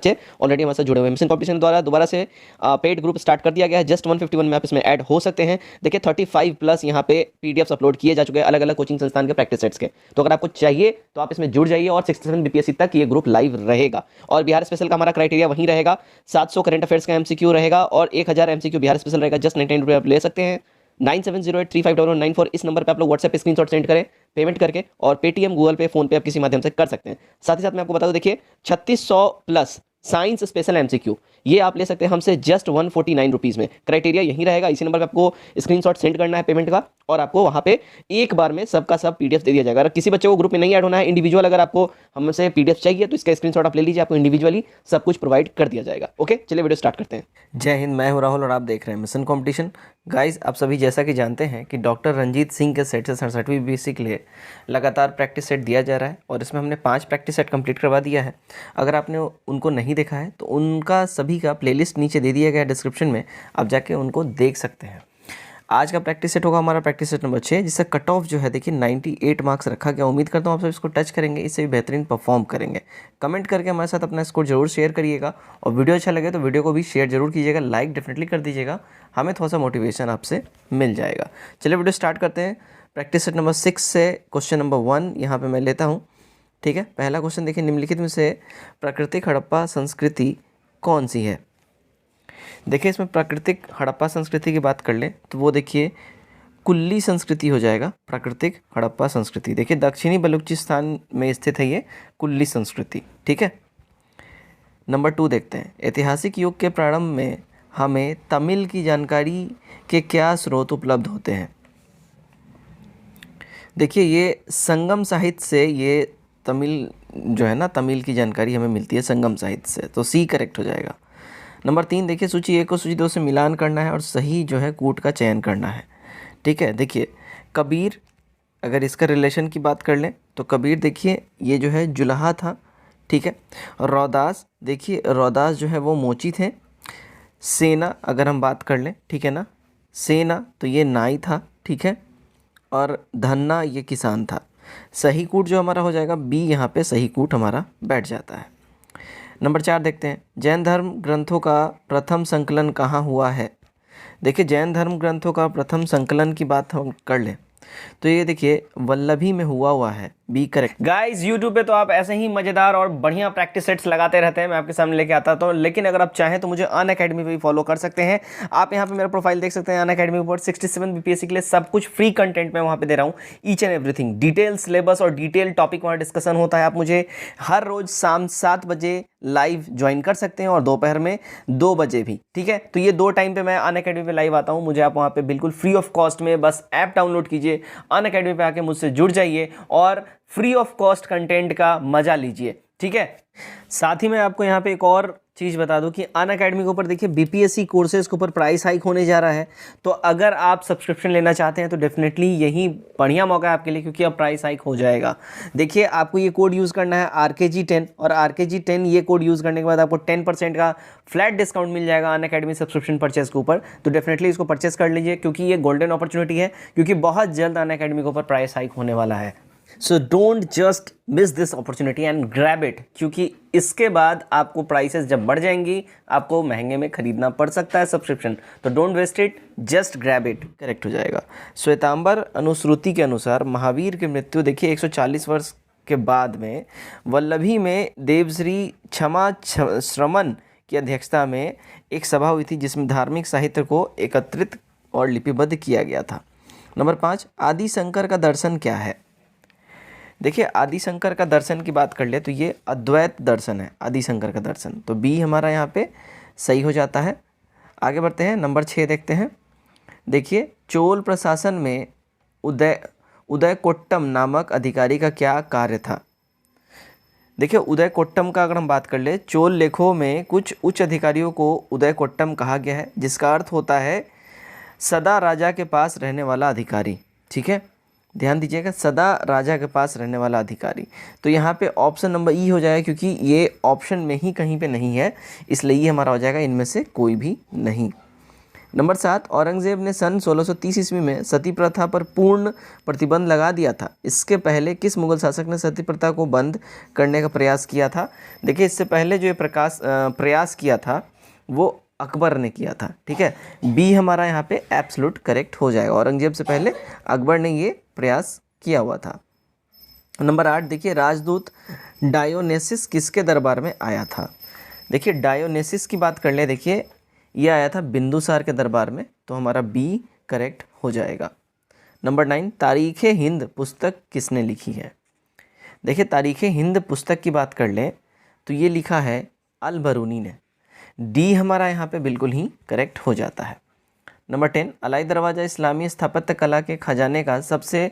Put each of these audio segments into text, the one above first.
बच्चे ऑलरेडी हमारे साथ जुड़े हुए हैं। मिशन कॉम्पिटिशन द्वारा दोबारा से पेड ग्रुप स्टार्ट कर दिया गया है। जस्ट 151 में आप इसमें ऐड हो सकते हैं। देखिए 35 प्लस यहाँ पे पीडीएफ्स अपलोड किए जा चुके हैं अलग अलग कोचिंग संस्थान के प्रैक्टिस सेट्स के। तो अगर आपको चाहिए तो आप इसमें जुड़ जाइए और 67 बीपीएससी तक ये ग्रुप लाइव रहेगा। और बिहार स्पेशल का हमारा क्राइटेरिया वहीं रहेगा, 700 करंट अफेयर्स का एमसीक्यू रहेगा और 1000 एमसीक्यू बिहार स्पेशल रहेगा। जस्ट 99 रुपये आप ले सकते हैं। 9708351194 इस नंबर पे आप लोग व्हाट्सएप पे स्क्रीनशॉट सेंड करें पेमेंट करके, और पेटीएम, गूगल पे, फोन पे आप किसी माध्यम से कर सकते हैं। साथ ही साथ मैं आपको बता दूं, देखिए 3600 प्लस साइंस स्पेशल एमसीक्यू ये आप ले सकते हैं हमसे जस्ट 149 रुपीज़ में। क्राइटेरिया यही रहेगा, इसी नंबर पे आपको स्क्रीनशॉट सेंड करना है पेमेंट का, और आपको वहाँ पे एक बार में सबका सब पीडीएफ दे दिया जाएगा। अगर किसी बच्चे को ग्रुप में नहीं ऐड होना है, इंडिविजुअल अगर आपको हमसे पीडीएफ चाहिए तो इसका स्क्रीनशॉट आप ले लीजिए, आपको इंडिविजुअली सब कुछ प्रोवाइड कर दिया जाएगा। ओके, चलिए वीडियो स्टार्ट करते हैं। जय हिंद, मैं हूं राहुल और आप देख रहे हैं मिशन कंपटीशन। गाइस, आप सभी जैसा कि जानते हैं कि डॉक्टर रंजीत सिंह के सेट से 67वीं बीपीएससी के लिए लगातार प्रैक्टिस सेट दिया जा रहा है, और इसमें हमने 5 प्रैक्टिस सेट कंप्लीट करवा दिया है। अगर आपने उनको नहीं देखा है तो उनका सभी का प्लेलिस्ट नीचे दे दिया गया है डिस्क्रिप्शन में, आप जाके उनको देख सकते हैं। आज का प्रैक्टिस सेट होगा हमारा प्रैक्टिस सेट नंबर 6, जिसका कट ऑफ जो है देखिए 98 मार्क्स रखा गया। उम्मीद करता हूँ आप सब इसको टच करेंगे, इससे भी बेहतरीन परफॉर्म करेंगे। कमेंट करके हमारे साथ अपना स्कोर जरूर शेयर करिएगा, और वीडियो अच्छा लगे तो वीडियो को भी शेयर जरूर कीजिएगा, लाइक डेफिनेटली कर दीजिएगा, हमें थोड़ा सा मोटिवेशन आपसे मिल जाएगा। चलिए वीडियो स्टार्ट करते हैं। प्रैक्टिस सेट नंबर 6 से क्वेश्चन नंबर 1 यहाँ पर मैं लेता हूँ। ठीक है, पहला क्वेश्चन देखिए, निम्नलिखित में से प्राकृतिक हड़प्पा संस्कृति कौन सी है। देखिए इसमें प्राकृतिक हड़प्पा संस्कृति की बात कर लें तो वो देखिए कुल्ली संस्कृति हो जाएगा। प्राकृतिक हड़प्पा संस्कृति देखिए दक्षिणी बलूचिस्तान में स्थित है ये कुल्ली संस्कृति। ठीक है, नंबर 2 देखते हैं। ऐतिहासिक युग के प्रारंभ में हमें तमिल की जानकारी के क्या स्रोत उपलब्ध होते हैं। देखिए ये संगम साहित्य से ये तमिल जो है ना, तमिल की जानकारी हमें मिलती है संगम साहित्य से, तो सी करेक्ट हो जाएगा। नंबर 3 देखिए, सूची 1 को सूची 2 से मिलान करना है और सही जो है कूट का चयन करना है। ठीक है, देखिए कबीर, अगर इसका रिलेशन की बात कर लें तो कबीर देखिए ये जो है जुलाहा था। ठीक है, और रौदास देखिए रौदास जो है वो मोची थे। सेना अगर हम बात कर लें, ठीक है ना, सेना तो ये नाई था। ठीक है, और धन्ना ये किसान था। सही कूट जो हमारा हो जाएगा बी, यहाँ पे सही कूट हमारा बैठ जाता है। नंबर 4 देखते हैं। जैन धर्म ग्रंथों का प्रथम संकलन कहाँ हुआ है। देखिए जैन धर्म ग्रंथों का प्रथम संकलन की बात हम कर लें तो ये देखिए वल्लभी में हुआ है, बी करेक्ट। गाइस यूट्यूब पे तो आप ऐसे ही मजेदार और बढ़िया प्रैक्टिस सेट्स लगाते रहते हैं, मैं आपके सामने लेके आता तो, लेकिन अगर आप चाहें तो मुझे अनअकैडमी पे भी फॉलो कर सकते हैं। आप यहाँ पे मेरा प्रोफाइल देख सकते हैं अनअकैडमी पर 67 बीपीएससी के लिए सब कुछ फ्री कंटेंट मैं वहाँ पे दे रहा हूँ। Each and everything, detail syllabus और डिटेल टॉपिक वहाँ डिस्कशन होता है। आप मुझे हर रोज शाम 7 बजे लाइव ज्वाइन कर सकते हैं और दोपहर में 2 बजे भी। ठीक है, तो ये 2 टाइम पे मैं अनअकैडमी पे लाइव आता हूँ। मुझे आप वहाँ पे बिल्कुल फ्री ऑफ कॉस्ट में बस ऐप डाउनलोड कीजिए, अनअकैडमी पे आके मुझसे जुड़ जाइए और फ्री ऑफ कॉस्ट कंटेंट का मजा लीजिए। ठीक है, साथ ही मैं आपको यहाँ पे एक और चीज़ बता दूं कि अनअकैडमी के ऊपर देखिए बीपीएससी कोर्सेज के ऊपर प्राइस हाइक होने जा रहा है। तो अगर आप सब्सक्रिप्शन लेना चाहते हैं तो डेफिनेटली यही बढ़िया मौका है आपके लिए, क्योंकि अब प्राइस हाइक हो जाएगा। देखिए आपको ये कोड यूज़ करना है RKG10, और RKG10 ये कोड यूज़ करने के बाद आपको 10% का फ्लैट डिस्काउंट मिल जाएगा अनअकैडमी सब्सक्रिप्शन परचेज के ऊपर। तो डेफिनेटली इसको परचेस कर लीजिए, क्योंकि ये गोल्डन अपॉर्चुनिटी है, क्योंकि बहुत जल्द अनअकैडमी के ऊपर प्राइस हाइक होने वाला है। So don't just miss this opportunity and grab it, क्योंकि इसके बाद आपको प्राइसेस जब बढ़ जाएंगी आपको महंगे में खरीदना पड़ सकता है सब्सक्रिप्शन। तो don't waste it, just grab it, correct हो जाएगा। श्वेतांबर अनुश्रुति के अनुसार महावीर की मृत्यु देखिए 140 वर्ष के बाद में वल्लभी में देवश्री क्षमा श्रमण की अध्यक्षता में एक सभा हुई थी, जिसमें धार्मिक साहित्य को एकत्रित और लिपिबद्ध किया गया था। नंबर 5 आदि शंकर का दर्शन क्या है। देखिए आदि शंकर का दर्शन की बात कर ले तो ये अद्वैत दर्शन है, आदि शंकर का दर्शन, तो बी हमारा यहाँ पे सही हो जाता है। आगे बढ़ते हैं, नंबर 6 देखते हैं। देखिए चोल प्रशासन में उदय कोट्टम नामक अधिकारी का क्या कार्य था। देखिए उदय कोट्टम का अगर हम बात कर ले, चोल लेखों में कुछ उच्च अधिकारियों को उदय कोट्टम कहा गया है, जिसका अर्थ होता है सदा राजा के पास रहने वाला अधिकारी। ठीक है, ध्यान दीजिएगा, सदा राजा के पास रहने वाला अधिकारी। तो यहाँ पे ऑप्शन नंबर ई हो जाएगा, क्योंकि ये ऑप्शन में ही कहीं पे नहीं है, इसलिए ये हमारा हो जाएगा इनमें से कोई भी नहीं। नंबर 7, औरंगजेब ने सन 1630 ईस्वी में सती प्रथा पर पूर्ण प्रतिबंध लगा दिया था। इसके पहले किस मुगल शासक ने सती प्रथा को बंद करने का प्रयास किया था? देखिए, इससे पहले जो ये प्रयास किया था वो अकबर ने किया था। ठीक है, बी हमारा यहाँ पे एब्सोल्यूट करेक्ट हो जाएगा। औरंगजेब से पहले अकबर ने ये प्रयास किया हुआ था। नंबर 8, देखिए, राजदूत डायोनेसिस किसके दरबार में आया था? देखिए, डायोनेसिस की बात कर ले, देखिए ये आया था बिंदुसार के दरबार में, तो हमारा बी करेक्ट हो जाएगा। नंबर 9, तारीख़ हिंद पुस्तक किसने लिखी है? देखिए, तारीख़ हिंद पुस्तक की बात कर लें तो ये लिखा है अल बरूनी ने। डी हमारा यहाँ पे बिल्कुल ही करेक्ट हो जाता है। नंबर 10, अलाई दरवाज़ा इस्लामी स्थापत्य कला के खजाने का सबसे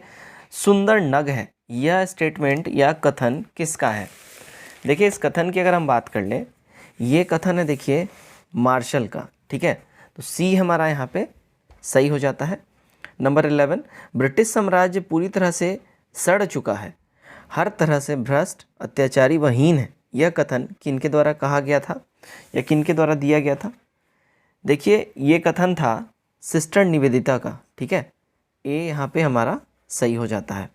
सुंदर नग है। यह स्टेटमेंट या कथन किसका है? देखिए, इस कथन की अगर हम बात कर लें, ये कथन है देखिए मार्शल का। ठीक है, तो सी हमारा यहाँ पे सही हो जाता है। नंबर 11, ब्रिटिश साम्राज्य पूरी तरह से सड़ चुका है, हर तरह से भ्रष्ट, अत्याचारी व हीन है। यह कथन किनके द्वारा कहा गया था या किनके द्वारा दिया गया था? देखिए, ये कथन था सिस्टर निवेदिता का। ठीक है, ए यहाँ पे हमारा सही हो जाता है।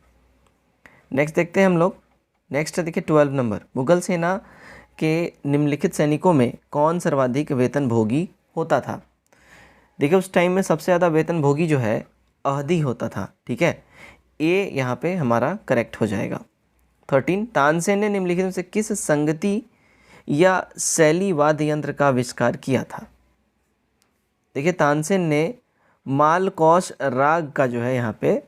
नेक्स्ट देखते हैं हम लोग। नेक्स्ट है देखिए 12 नंबर, मुगल सेना के निम्नलिखित सैनिकों में कौन सर्वाधिक वेतन भोगी होता था? देखिए, उस टाइम में सबसे ज़्यादा वेतन भोगी जो है अहदी होता था। ठीक है, ए यहाँ पे हमारा करेक्ट हो जाएगा। 13, तानसेन ने निम्नलिखित में से किस संगति या शैली वाद्य यंत्र का आविष्कार किया था? देखिए, तानसेन ने मालकौश राग का जो है यहाँ पे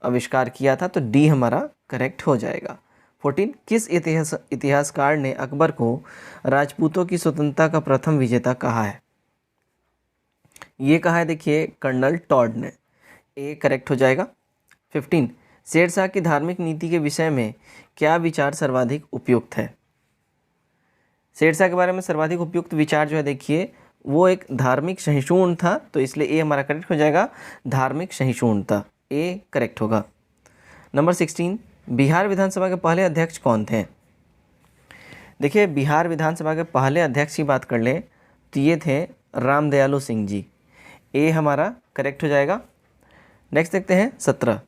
आविष्कार किया था, तो डी हमारा करेक्ट हो जाएगा। 14, किस इतिहासकार ने अकबर को राजपूतों की स्वतंत्रता का प्रथम विजेता कहा है? ये कहा है देखिए कर्नल टॉड ने। ए करेक्ट हो जाएगा। 15, शेरशाह की धार्मिक नीति के विषय में क्या विचार सर्वाधिक उपयुक्त है? शेरशाह के बारे में सर्वाधिक उपयुक्त विचार जो है देखिए वो एक धार्मिक सहिष्णुता था, तो इसलिए ए हमारा करेक्ट हो जाएगा, धार्मिक सहिष्णुता। ए करेक्ट होगा। नंबर 16, बिहार विधानसभा के पहले अध्यक्ष कौन थे? देखिए, बिहार विधानसभा के पहले अध्यक्ष की बात कर लें तो ये थे रामदयालु सिंह जी। ए हमारा करेक्ट हो जाएगा। नेक्स्ट देखते हैं 17,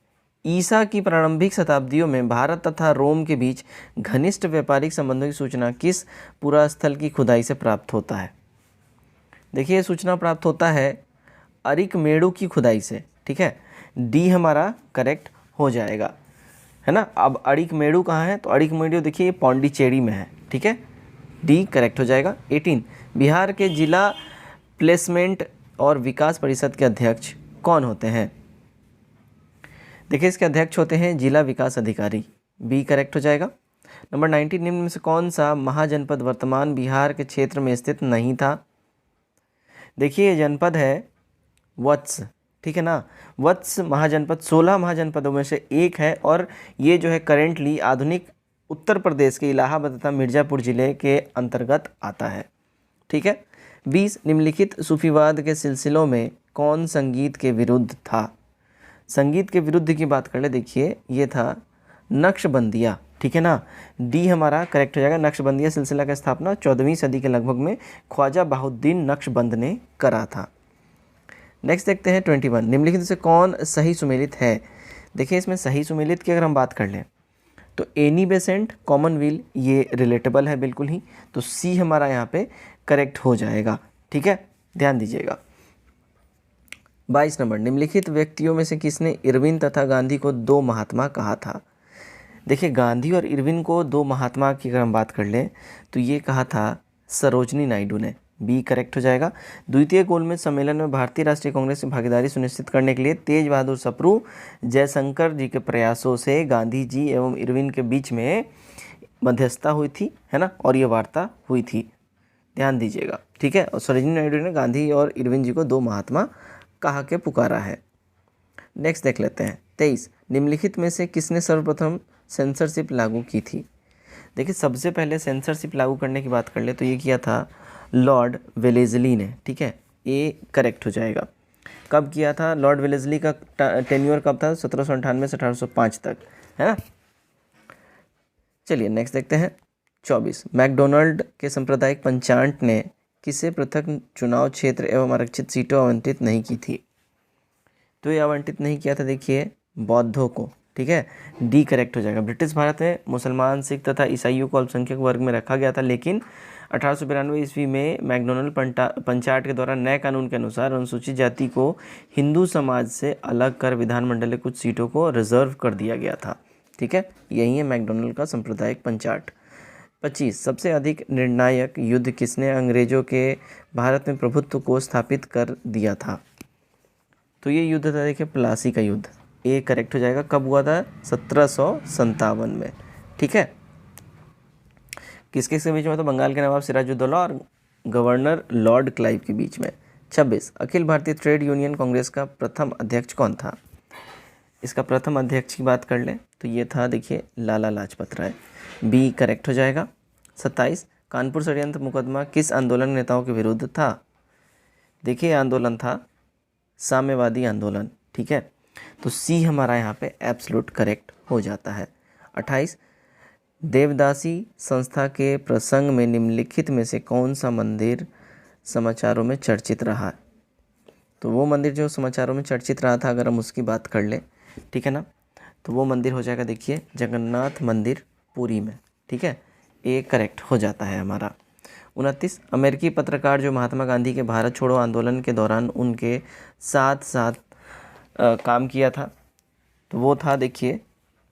ईसा की प्रारंभिक शताब्दियों में भारत तथा रोम के बीच घनिष्ठ व्यापारिक संबंधों की सूचना किस पुरास्थल की खुदाई से प्राप्त होता है? देखिए, ये सूचना प्राप्त होता है अरिकमेड़ु की खुदाई से। ठीक है, डी हमारा करेक्ट हो जाएगा, है ना। अब अरिकमेड़ु कहाँ है? तो अरिकमेड़ु देखिए ये पौंडीचेरी में है। ठीक है, डी करेक्ट हो जाएगा। 18, बिहार के जिला प्लेसमेंट और विकास परिषद के अध्यक्ष कौन होते हैं? देखिए, इसके अध्यक्ष होते हैं जिला विकास अधिकारी। बी करेक्ट हो जाएगा। नंबर 19, निम्न में से कौन सा महाजनपद वर्तमान बिहार के क्षेत्र में स्थित नहीं था? देखिए, ये जनपद है वत्स। ठीक है ना, वत्स महाजनपद 16 महाजनपदों में से एक है और ये जो है करेंटली आधुनिक उत्तर प्रदेश के इलाहाबाद तथा मिर्ज़ापुर ज़िले के अंतर्गत आता है। ठीक है। 20, निम्नलिखित सूफीवाद के सिलसिलों में कौन संगीत के विरुद्ध था? संगीत के विरुद्ध की बात कर ले, देखिए ये था नक्शबंदिया। ठीक है ना, डी हमारा करेक्ट हो जाएगा। नक्शबंदिया सिलसिला का स्थापना 14वीं सदी के लगभग में ख्वाजा बहाउद्दीन नक्शबंद ने करा था। नेक्स्ट देखते हैं 21, निम्नलिखित से कौन सही सुमेलित है? देखिए, इसमें सही सुमेलित की अगर हम बात कर लें तो एनी बेसेंट, कॉमनवेल ये रिलेटेबल है बिल्कुल ही, तो सी हमारा यहाँ पे करेक्ट हो जाएगा। ठीक है, ध्यान दीजिएगा। 22 नंबर, निम्नलिखित व्यक्तियों में से किसने इरविन तथा गांधी को दो महात्मा कहा था? देखिए, गांधी और इरविन को दो महात्मा की अगर हम बात कर लें तो ये कहा था सरोजनी नायडू ने। बी करेक्ट हो जाएगा। द्वितीय गोलमेज सम्मेलन में भारतीय राष्ट्रीय कांग्रेस की भागीदारी सुनिश्चित करने के लिए तेज बहादुर सप्रू जयशंकर जी के प्रयासों से गांधी जी एवं इरविन के बीच में मध्यस्थता हुई थी, है ना, और ये वार्ता हुई थी। ध्यान दीजिएगा। ठीक है, और सरोजनी नायडू ने गांधी और इरविन जी को दो महात्मा कहा के पुकारा है। नेक्स्ट देख लेते हैं 23, निम्नलिखित में से किसने सर्वप्रथम सेंसरशिप लागू की थी? देखिए, सबसे पहले सेंसरशिप लागू करने की बात कर ले तो ये किया था लॉर्ड वेलेस्ली ने। ठीक है, ए करेक्ट हो जाएगा। कब किया था? लॉर्ड वेलेस्ली का टेन्योर कब था? 1798 से 1805 तक, है ना। चलिए नेक्स्ट देखते हैं 24, मैकडोनल्ड के सांप्रदायिक पंचांट ने किसे पृथक चुनाव क्षेत्र एवं आरक्षित सीटों आवंटित नहीं की थी? तो ये आवंटित नहीं किया था देखिए बौद्धों को, ठीक है, डी करेक्ट हो जाएगा। ब्रिटिश भारत में मुसलमान, सिख तथा ईसाइयों को अल्पसंख्यक वर्ग में रखा गया था, लेकिन 1892 ईस्वी में मैकडोनल्ड पंचाट के द्वारा नए कानून के अनुसार अनुसूचित जाति को हिंदू समाज से अलग कर विधानमंडल के कुछ सीटों को रिजर्व कर दिया गया था, ठीक है। यही है मैकडोनल्ड का सांप्रदायिक पंचाट। 25 सबसे अधिक निर्णायक युद्ध किसने अंग्रेजों के भारत में प्रभुत्व को स्थापित कर दिया था? तो ये युद्ध था देखिए प्लासी का युद्ध, ए करेक्ट हो जाएगा। कब हुआ था? 1757 में, ठीक है। किसके के बीच में? तो बंगाल के नवाब सिराजुद्दौला और गवर्नर लॉर्ड क्लाइव के बीच में। 26 अखिल भारतीय ट्रेड यूनियन कांग्रेस का प्रथम अध्यक्ष कौन था? इसका प्रथम अध्यक्ष की बात कर लें तो ये था देखिए लाला लाजपत राय, बी करेक्ट हो जाएगा। 27 कानपुर षड्यंत्र मुकदमा किस आंदोलन नेताओं के विरुद्ध था? देखिए आंदोलन था साम्यवादी आंदोलन, ठीक है। तो सी हमारा यहाँ पे एब्सोल्यूट करेक्ट हो जाता है। 28 देवदासी संस्था के प्रसंग में निम्नलिखित में से कौन सा मंदिर समाचारों में चर्चित रहा? तो वो मंदिर जो समाचारों में चर्चित रहा था, अगर हम उसकी बात कर लें, ठीक है ना, तो वो मंदिर हो जाएगा देखिए जगन्नाथ मंदिर पुरी में, ठीक है। ए करेक्ट हो जाता है हमारा। 29 अमेरिकी पत्रकार जो महात्मा गांधी के भारत छोड़ो आंदोलन के दौरान उनके साथ साथ काम किया था, तो वो था देखिए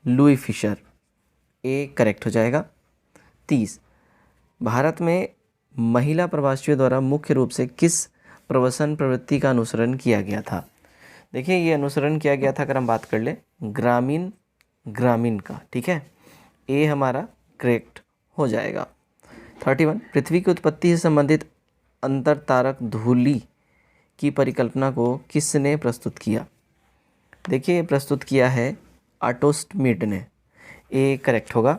लुई फिशर, ए करेक्ट हो जाएगा। 30 भारत में महिला प्रवासियों द्वारा मुख्य रूप से किस प्रवसन प्रवृत्ति का अनुसरण किया गया था? देखिए ये अनुसरण किया गया था, अगर हम बात कर ले ग्रामीण का, ठीक है। ए हमारा करेक्ट हो जाएगा। 31 पृथ्वी की उत्पत्ति से संबंधित अंतरतारक धूलि की परिकल्पना को किसने प्रस्तुत किया? देखिए प्रस्तुत किया है आर्टोस्टमिड ने, ए करेक्ट होगा।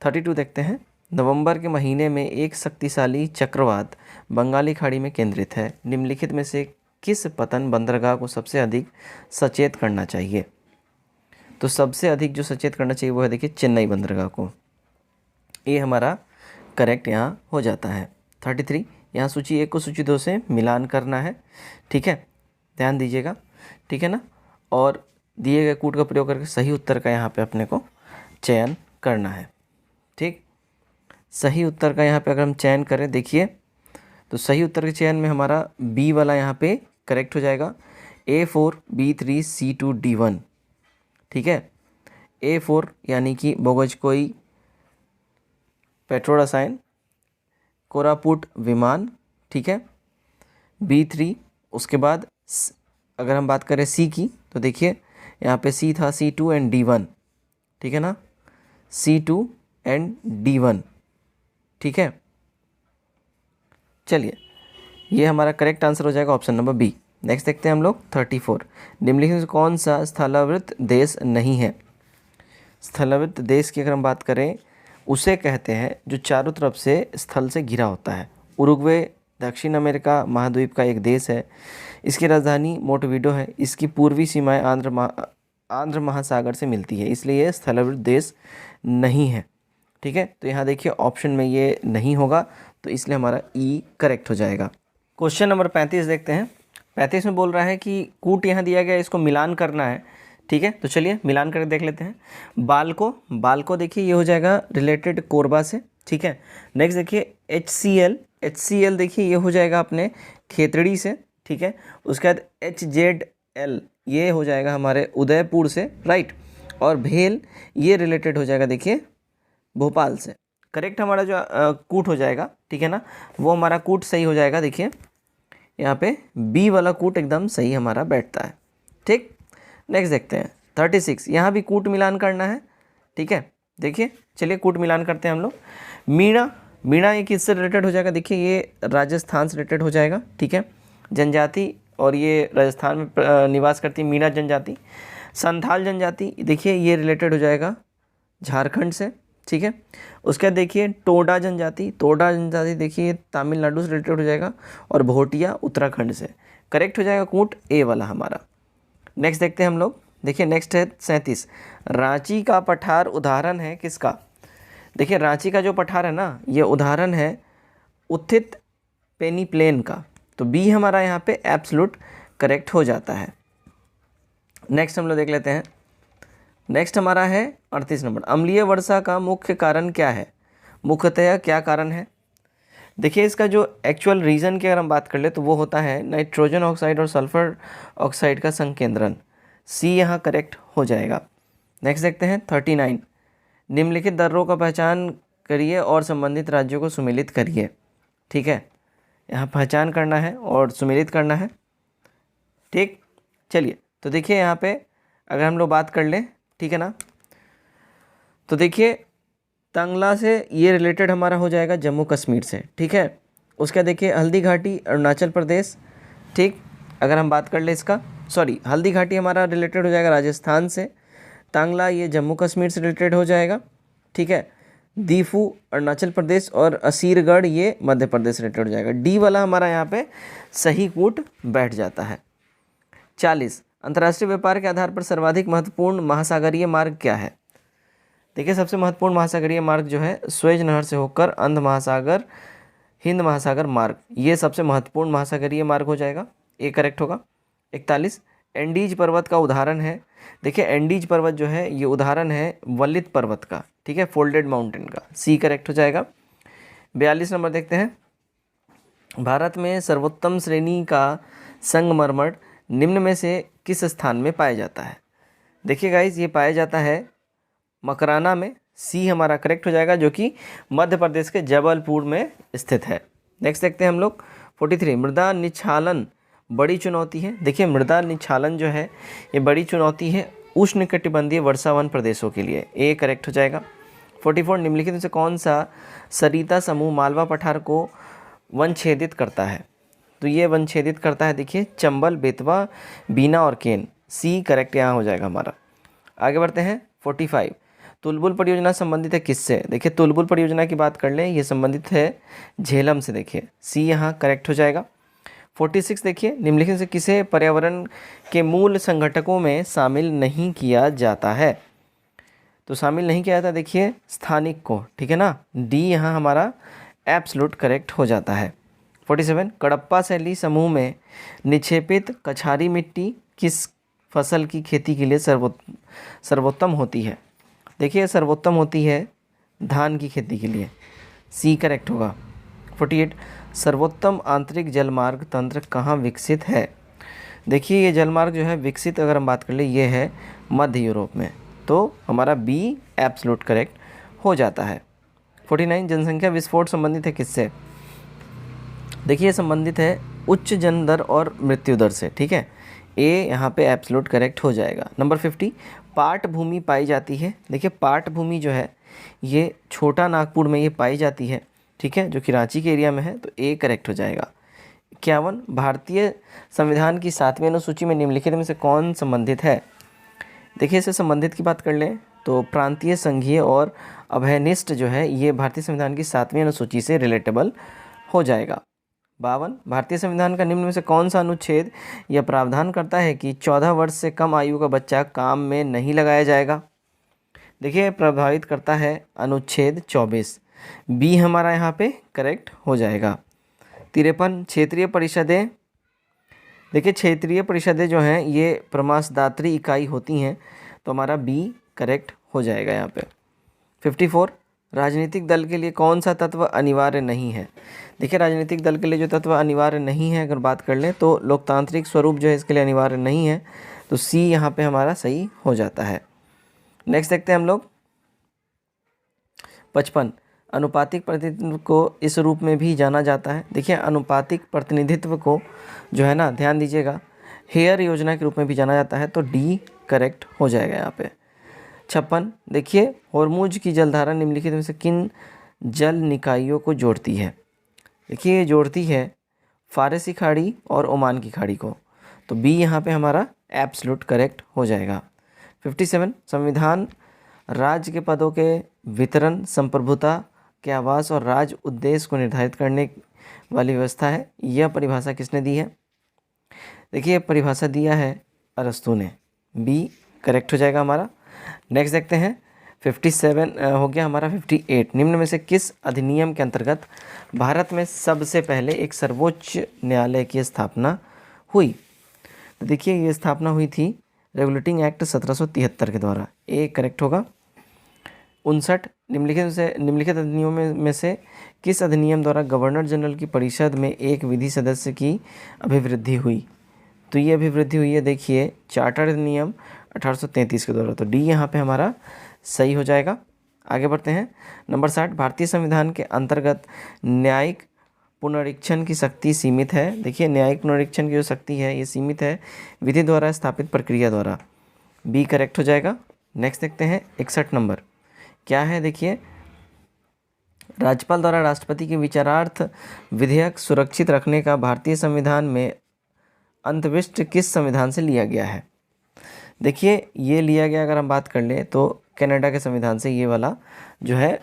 32 देखते हैं नवंबर के महीने में एक शक्तिशाली चक्रवात बंगाली खाड़ी में केंद्रित है, निम्नलिखित में से किस पतन बंदरगाह को सबसे अधिक सचेत करना चाहिए? तो सबसे अधिक जो सचेत करना चाहिए वो है देखिए चेन्नई बंदरगाह को, ये हमारा करेक्ट यहाँ हो जाता है। 33 यहाँ सूची 1 को सूची 2 से मिलान करना है, ठीक है, ध्यान दीजिएगा, ठीक है ना, और दिए गए कूट का प्रयोग करके सही उत्तर का यहाँ पे अपने को चयन करना है, ठीक। सही उत्तर का यहाँ पे अगर हम चयन करें देखिए तो सही उत्तर के चयन में हमारा बी वाला यहाँ पे करेक्ट हो जाएगा, A4 B3 C2 D1, ठीक है। A4 यानी कि बोगजकोई पेट्रो रसायन, कोरापुट विमान, ठीक है। B3 उसके बाद अगर हम बात करें सी की तो देखिए यहाँ पे सी था C2 एंड D1, ठीक है ना, C2 एंड D1, ठीक है। चलिए ये हमारा करेक्ट आंसर हो जाएगा ऑप्शन नंबर बी। नेक्स्ट देखते हैं हम लोग 34 निम्नलिखित में कौन सा स्थलावृत देश नहीं है? स्थलावृत देश की अगर हम बात करें उसे कहते हैं जो चारों तरफ से स्थल से घिरा होता है। उरुग्वे दक्षिण अमेरिका महाद्वीप का एक देश है, इसकी राजधानी मोंटेविडो है, इसकी पूर्वी सीमाएं आंध्र महासागर से मिलती है, इसलिए ये स्थलावृत देश नहीं है, ठीक है। तो यहाँ देखिए ऑप्शन में ये नहीं होगा, तो इसलिए हमारा ई करेक्ट हो जाएगा। क्वेश्चन नंबर 35 देखते हैं। 35 में बोल रहा है कि कूट यहाँ दिया गया, इसको मिलान करना है, ठीक है। तो चलिए मिलान करके देख लेते हैं। बाल को देखिए ये हो जाएगा रिलेटेड कोरबा से, ठीक है। नेक्स्ट देखिए HCl देखिए ये हो जाएगा अपने खेतड़ी से, ठीक है। उसके बाद HZL ये हो जाएगा हमारे उदयपुर से, राइट। और भेल ये रिलेटेड हो जाएगा देखिए भोपाल से। करेक्ट हमारा जो कूट हो जाएगा, ठीक है ना, वो हमारा कूट सही हो जाएगा। देखिए यहाँ पे बी वाला कूट एकदम सही हमारा बैठता है, ठीक। नेक्स्ट देखते हैं 36 यहाँ भी कूट मिलान करना है, ठीक है। देखिए चलिए कूट मिलान करते हैं हम लोग। मीणा ये किससे रिलेटेड हो जाएगा? देखिए ये राजस्थान से रिलेटेड हो जाएगा, ठीक है। जनजाति और ये राजस्थान में निवास करती है मीणा जनजाति। संथाल जनजाति देखिए ये रिलेटेड हो जाएगा झारखंड से, ठीक है। उसके बाद देखिए टोडा जनजाति देखिए ये तमिलनाडु से रिलेटेड हो जाएगा, और भोटिया उत्तराखंड से। करेक्ट हो जाएगा कूट ए वाला हमारा। नेक्स्ट देखते हैं हम लोग। देखिए नेक्स्ट है 37 रांची का पठार उदाहरण है किसका? देखिए रांची का जो पठार है ना, ये उदाहरण है उत्थित पेनीप्लेन का। तो बी हमारा यहाँ पे एब्सोल्यूट करेक्ट हो जाता है। नेक्स्ट हम लोग देख लेते हैं। नेक्स्ट हमारा है 38 नंबर, अम्लीय वर्षा का मुख्य कारण क्या है? मुख्यतः क्या कारण है? देखिए इसका जो एक्चुअल रीज़न की अगर हम बात कर ले तो वो होता है नाइट्रोजन ऑक्साइड और सल्फर ऑक्साइड का संकेंद्रण। सी यहाँ करेक्ट हो जाएगा। नेक्स्ट देखते हैं 39, निम्नलिखित दर्रों का पहचान करिए और संबंधित राज्यों को सुमेलित करिए। ठीक है, यहाँ पहचान करना है और सुमेलित करना है। ठीक, चलिए तो देखिए यहाँ पे अगर हम लोग बात कर लें, ठीक है ना, तो देखिए तंगला से ये रिलेटेड हमारा हो जाएगा जम्मू कश्मीर से। ठीक है, उसका देखिए हल्दी घाटी अरुणाचल प्रदेश। ठीक, अगर हम बात कर ले इसका, सॉरी हल्दी घाटी हमारा रिलेटेड हो जाएगा राजस्थान से, तांगला ये जम्मू कश्मीर से रिलेटेड हो जाएगा। ठीक है, दीफू अरुणाचल प्रदेश और असीरगढ़ ये मध्य प्रदेश से रिलेटेड हो जाएगा। डी वाला हमारा यहाँ पे सही कूट बैठ जाता है। 40, अंतर्राष्ट्रीय व्यापार के आधार पर सर्वाधिक महत्वपूर्ण महासागरीय मार्ग क्या है? देखिए सबसे महत्वपूर्ण महासागरीय मार्ग जो है स्वेज नहर से होकर अंध महासागर हिंद महासागर मार्ग, ये सबसे महत्वपूर्ण महासागरीय मार्ग हो जाएगा, ये करेक्ट होगा। 41, एंडीज पर्वत का उदाहरण है। देखिए एंडीज पर्वत जो है ये उदाहरण है वल्लित पर्वत का। ठीक है, फोल्डेड माउंटेन का, सी करेक्ट हो जाएगा। 42 नंबर देखते हैं, भारत में सर्वोत्तम श्रेणी का संगमरमर निम्न में से किस स्थान में पाया जाता है? देखिए गाइज ये पाया जाता है मकराना में, सी हमारा करेक्ट हो जाएगा, जो कि मध्य प्रदेश के जबलपुर में स्थित है। नेक्स्ट देखते हैं हम लोग 43, मृदा निक्षालन बड़ी चुनौती है। देखिए मृदा निक्षालन जो है ये बड़ी चुनौती है उष्णकटिबंधीय वर्षावन प्रदेशों के लिए, ए करेक्ट हो जाएगा। 44, निम्नलिखित में से कौन सा सरिता समूह मालवा पठार को वनछेदित करता है? तो ये वनछेदित करता है देखिए चंबल, बेतवा, बीना और केन, सी करेक्ट यहाँ हो जाएगा हमारा। आगे बढ़ते हैं 45, तुलबुल परियोजना संबंधित है किससे? देखिए तुलबुल परियोजना की बात कर लें, ये संबंधित है झेलम से, देखिए सी यहाँ करेक्ट हो जाएगा। 46 देखिए, निम्नलिखित से किसे पर्यावरण के मूल संघटकों में शामिल नहीं किया जाता है? तो शामिल नहीं किया जाता देखिए स्थानिक को। ठीक है ना, डी यहाँ हमारा एब्सोल्यूट करेक्ट हो जाता है। 47, कडप्पा शैली समूह में निक्षेपित कछारी मिट्टी किस फसल की खेती के लिए सर्वोत्तम होती है? देखिए सर्वोत्तम होती है धान की खेती के लिए, सी करेक्ट होगा। 48, सर्वोत्तम आंतरिक जलमार्ग तंत्र कहाँ विकसित है? देखिए ये जलमार्ग जो है विकसित अगर हम बात कर ले ये है मध्य यूरोप में, तो हमारा बी एब्सोल्यूट करेक्ट हो जाता है। 49, जनसंख्या विस्फोट संबंधित है किससे? देखिए संबंधित है उच्च जन्म दर और मृत्यु दर से। ठीक है, ए यहाँ पे एब्सोल्यूट करेक्ट हो जाएगा। नंबर 50, पाट भूमि पाई जाती है। देखिए पाट भूमि जो है ये छोटा नागपुर में ये पाई जाती है। ठीक है, जो कि रांची के एरिया में है, तो ए करेक्ट हो जाएगा। 51, भारतीय संविधान की 7वीं अनुसूची में निम्नलिखित में से कौन संबंधित है? देखिए इससे संबंधित की बात कर लें तो प्रांतीय, संघीय और अभयनिष्ठ जो है ये भारतीय संविधान की 7वीं अनुसूची से रिलेटेबल हो जाएगा। 52, भारतीय संविधान का निम्न में से कौन सा अनुच्छेद यह प्रावधान करता है कि 14 वर्ष से कम आयु का बच्चा काम में नहीं लगाया जाएगा? देखिए प्रभावित करता है अनुच्छेद 24, बी हमारा यहाँ पे करेक्ट हो जाएगा। 53, क्षेत्रीय परिषदें। देखिए क्षेत्रीय परिषदें जो हैं ये प्रमासदात्री इकाई होती हैं, तो हमारा बी करेक्ट हो जाएगा यहाँ पे। 54, राजनीतिक दल के लिए कौन सा तत्व अनिवार्य नहीं है? देखिए राजनीतिक दल के लिए जो तत्व अनिवार्य नहीं है अगर बात कर लें तो लोकतांत्रिक स्वरूप जो है इसके लिए अनिवार्य नहीं है, तो सी यहाँ पे हमारा सही हो जाता है। नेक्स्ट देखते हैं हम लोग 55, अनुपातिक प्रतिनिधित्व को इस रूप में भी जाना जाता है। देखिए अनुपातिक प्रतिनिधित्व को जो है ना, ध्यान दीजिएगा, हेयर योजना के रूप में भी जाना जाता है, तो डी करेक्ट हो जाएगा यहाँ पे। 56, देखिए होर्मुज की जलधारा निम्नलिखित में से किन जल निकायों को जोड़ती है? देखिए ये जोड़ती है फारसी खाड़ी और ओमान की खाड़ी को, तो बी यहाँ पे हमारा एब्सोल्यूट करेक्ट हो जाएगा। 57, संविधान राज्य के पदों के वितरण, संप्रभुता के आवास और राज्य उद्देश्य को निर्धारित करने वाली व्यवस्था है, यह परिभाषा किसने दी है? देखिए परिभाषा दिया है अरस्तू ने, बी करेक्ट हो जाएगा हमारा। नेक्स्ट देखते हैं 57 हो गया हमारा 58। निम्न में से किस अधिनियम के अंतर्गत भारत में सबसे पहले एक सर्वोच्च न्यायालय की स्थापना हुई? तो देखिए ये स्थापना हुई थी रेगुलेटिंग एक्ट 1773 के द्वारा। ए करेक्ट होगा। 59 निम्नलिखित अधिनियमों में से किस अधिनियम द्वारा गवर्नर जनरल की परिषद में एक विधि सदस्य की अभिवृद्धि हुई? तो ये अभिवृद्धि हुई है देखिए चार्टर अधिनियम 1833 के द्वारा। तो डी यहाँ पे हमारा सही हो जाएगा। आगे बढ़ते हैं। नंबर 60 भारतीय संविधान के अंतर्गत न्यायिक पुनरीक्षण की शक्ति सीमित है। देखिए न्यायिक पुनरीक्षण की जो शक्ति है ये सीमित है विधि द्वारा स्थापित प्रक्रिया द्वारा। बी करेक्ट हो जाएगा। नेक्स्ट देखते हैं 61 नंबर क्या है। देखिए राज्यपाल द्वारा राष्ट्रपति के विचारार्थ विधेयक सुरक्षित रखने का भारतीय संविधान में अंतर्विष्ट किस संविधान से लिया गया है? देखिए ये लिया गया अगर हम बात कर लें तो कनाडा के संविधान से ये वाला जो है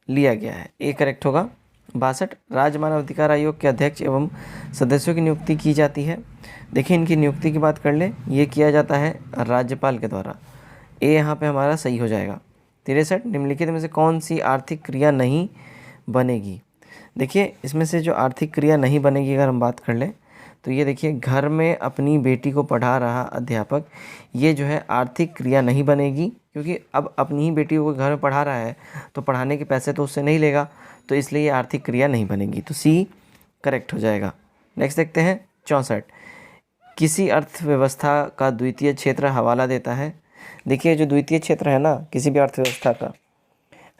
लिया गया है। ए करेक्ट होगा। 62 राज्य मानव अधिकार आयोग के अध्यक्ष एवं सदस्यों की नियुक्ति की जाती है। देखिए इनकी नियुक्ति की बात कर लें ये किया जाता है राज्यपाल के द्वारा। ए यहाँ पे हमारा सही हो जाएगा। 63 निम्नलिखित में से कौन सी आर्थिक क्रिया नहीं बनेगी? देखिए इसमें से जो आर्थिक क्रिया नहीं बनेगी अगर हम बात कर लें तो ये देखिए घर में अपनी बेटी को पढ़ा रहा अध्यापक, ये जो है आर्थिक क्रिया नहीं बनेगी क्योंकि अब अपनी ही बेटी को घर में पढ़ा रहा है तो पढ़ाने के पैसे तो उससे नहीं लेगा, तो इसलिए ये आर्थिक क्रिया नहीं बनेगी। तो सी करेक्ट हो जाएगा। नेक्स्ट देखते हैं 64 किसी अर्थव्यवस्था का द्वितीय क्षेत्र हवाला देता है। देखिए जो द्वितीय क्षेत्र है ना किसी भी अर्थव्यवस्था का,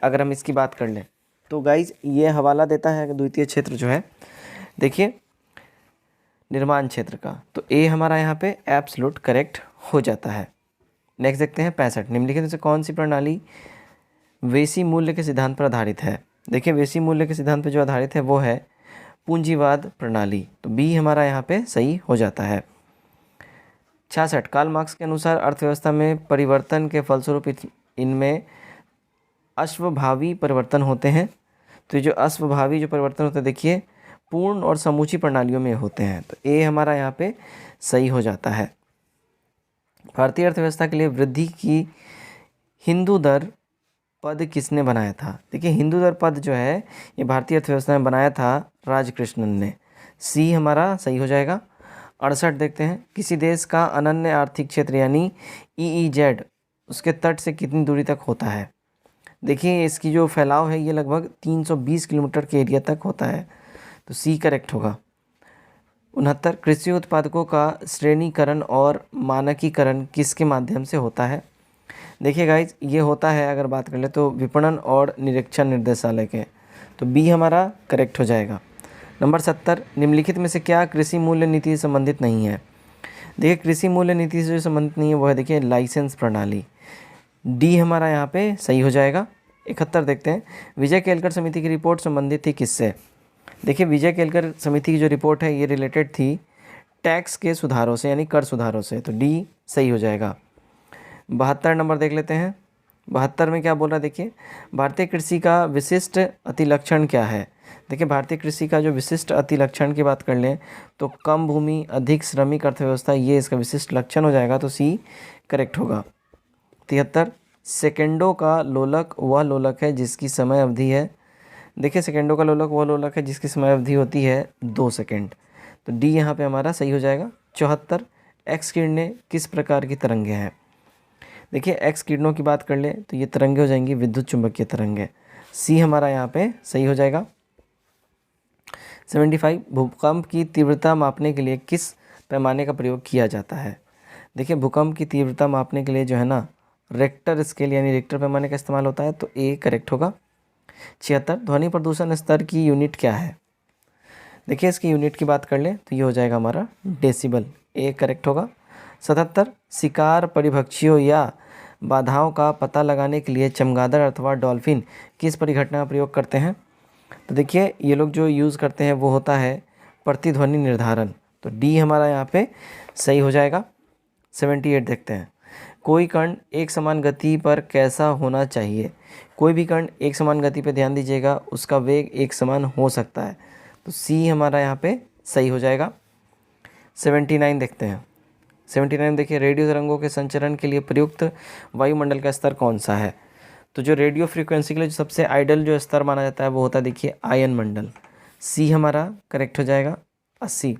अगर हम इसकी बात कर लें तो गाइज ये हवाला देता है द्वितीय क्षेत्र जो है देखिए निर्माण क्षेत्र का। तो ए हमारा यहाँ पे एब्सोल्यूट करेक्ट हो जाता है। नेक्स्ट देखते हैं 65 निम्नलिखित में से कौन सी प्रणाली वेसी मूल्य के सिद्धांत पर आधारित है? देखिए वेसी मूल्य के सिद्धांत पर जो आधारित है वो है पूंजीवाद प्रणाली। तो बी हमारा यहाँ पे सही हो जाता है। 66 कार्ल मार्क्स के अनुसार अर्थव्यवस्था में परिवर्तन के फलस्वरूप इनमें अश्वभावी परिवर्तन होते हैं। तो जो अश्वभावी जो परिवर्तन होते हैं देखिए पूर्ण और समूची प्रणालियों में होते हैं। तो ए हमारा यहाँ पे सही हो जाता है। भारतीय अर्थव्यवस्था के लिए वृद्धि की हिंदू दर पद किसने बनाया था? देखिए हिंदू दर पद जो है ये भारतीय अर्थव्यवस्था में बनाया था राजकृष्णन ने। सी हमारा सही हो जाएगा। 68 देखते हैं किसी देश का अनन्य आर्थिक क्षेत्र यानी EEZ उसके तट से कितनी दूरी तक होता है? देखिए इसकी जो फैलाव है ये लगभग 320 किलोमीटर के एरिया तक होता है। तो सी करेक्ट होगा। 69 कृषि उत्पादकों का श्रेणीकरण और मानकीकरण किसके माध्यम से होता है? देखिए गाइज ये होता है अगर बात कर ले तो विपणन और निरीक्षण निर्देशालय के। तो बी हमारा करेक्ट हो जाएगा। नंबर 70 निम्नलिखित में से क्या कृषि मूल्य नीति से संबंधित नहीं है? देखिए कृषि मूल्य नीति से जो संबंधित नहीं है वो है देखिए लाइसेंस प्रणाली। डी हमारा यहाँ पे सही हो जाएगा। 71 देखते हैं विजय केलकर समिति की रिपोर्ट संबंधित थी किससे? देखिए विजय केलकर समिति की जो रिपोर्ट है ये रिलेटेड थी टैक्स के सुधारों से यानी कर सुधारों से। तो डी सही हो जाएगा। 72 नंबर देख लेते हैं। 72 में क्या बोल रहा है देखिए भारतीय कृषि का विशिष्ट अतिलक्षण क्या है? देखिए भारतीय कृषि का जो विशिष्ट अतिलक्षण की बात कर लें तो कम भूमि अधिक श्रमिक अर्थव्यवस्था ये इसका विशिष्ट लक्षण हो जाएगा। तो सी करेक्ट होगा। 73 सेकेंडों का लोलक वह लोलक है जिसकी समय अवधि है। देखिए सेकेंडों का लोलक वह लोलक है जिसकी समय अवधि होती है 2 सेकेंड। तो डी यहाँ पे हमारा सही हो जाएगा। 74 एक्स किरणें किस प्रकार की तरंगे हैं? देखिए एक्स किरणों की बात कर ले तो ये तरंगे हो जाएंगी विद्युत चुंबकीय तरंगे। सी हमारा यहाँ पे सही हो जाएगा। 75 भूकंप की तीव्रता मापने के लिए किस पैमाने का प्रयोग किया जाता है? देखिए भूकंप की तीव्रता मापने के लिए जो है ना रेक्टर स्केल यानी रेक्टर पैमाने का इस्तेमाल होता है। तो ए करेक्ट होगा। 76 ध्वनि प्रदूषण स्तर की यूनिट क्या है? देखिए इसकी यूनिट की बात कर लें तो ये हो जाएगा हमारा डेसिबल। ए करेक्ट होगा। 77 शिकार परिभक्षियों या बाधाओं का पता लगाने के लिए चमगादड़ अथवा डॉल्फिन किस परिघटना का प्रयोग करते हैं? तो देखिए ये लोग जो यूज़ करते हैं वो होता है प्रतिध्वनि निर्धारण। तो डी हमारा यहाँ पे सही हो जाएगा। 78 देखते हैं कोई कण एक समान गति पर कैसा होना चाहिए? कोई भी कण एक समान गति पे ध्यान दीजिएगा उसका वेग एक समान हो सकता है। तो सी हमारा यहाँ पे सही हो जाएगा। 79 देखते हैं। 79 देखिए रेडियो तरंगों के संचरण के लिए प्रयुक्त वायुमंडल का स्तर कौन सा है? तो जो रेडियो फ्रीक्वेंसी के लिए जो सबसे आइडल जो स्तर माना जाता है वो होता है देखिए आयन मंडल। सी हमारा करेक्ट हो जाएगा 80।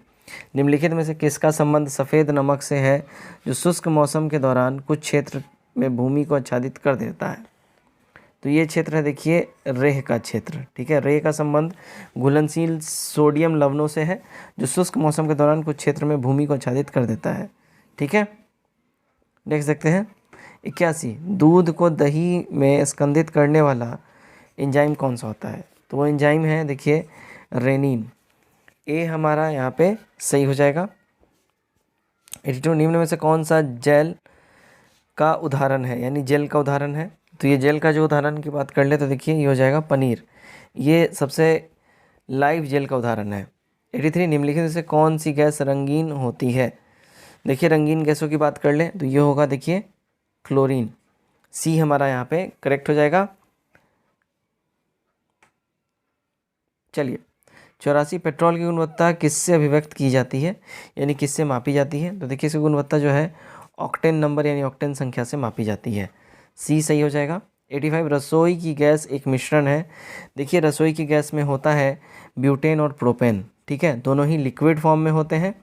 निम्नलिखित में से किसका संबंध सफ़ेद नमक से है जो शुष्क मौसम के दौरान कुछ क्षेत्र में भूमि को आच्छादित कर देता है? तो ये क्षेत्र है देखिए रेह का क्षेत्र, ठीक है। रेह का संबंध घुलनशील सोडियम लवणों से है जो शुष्क मौसम के दौरान कुछ क्षेत्र में भूमि को आच्छादित कर देता है, ठीक है। देख सकते हैं 81, दूध को दही में स्कंदित करने वाला एंजाइम कौन सा होता है? तो वो एंजाइम है देखिए रेनिन। ए हमारा यहाँ पे सही हो जाएगा। 82, निम्न में से कौन सा जेल का उदाहरण है, यानी जेल का उदाहरण है? तो ये जेल का जो उदाहरण की बात कर ले तो देखिए ये हो जाएगा पनीर। ये सबसे लाइव जेल का उदाहरण है। 83, निम्नलिखित में से कौन सी गैस रंगीन होती है? देखिए रंगीन गैसों की बात कर ले तो ये होगा देखिए क्लोरीन। सी हमारा यहाँ पे करेक्ट हो जाएगा। चलिए 84, पेट्रोल की गुणवत्ता किससे अभिव्यक्त की जाती है, यानी किससे मापी जाती है? तो देखिए इसकी गुणवत्ता जो है ऑक्टेन नंबर यानी ऑक्टेन संख्या से मापी जाती है। सी सही हो जाएगा। 85, रसोई की गैस एक मिश्रण है। देखिए रसोई की गैस में होता है ब्यूटेन और प्रोपेन, ठीक है, दोनों ही लिक्विड फॉर्म में होते हैं,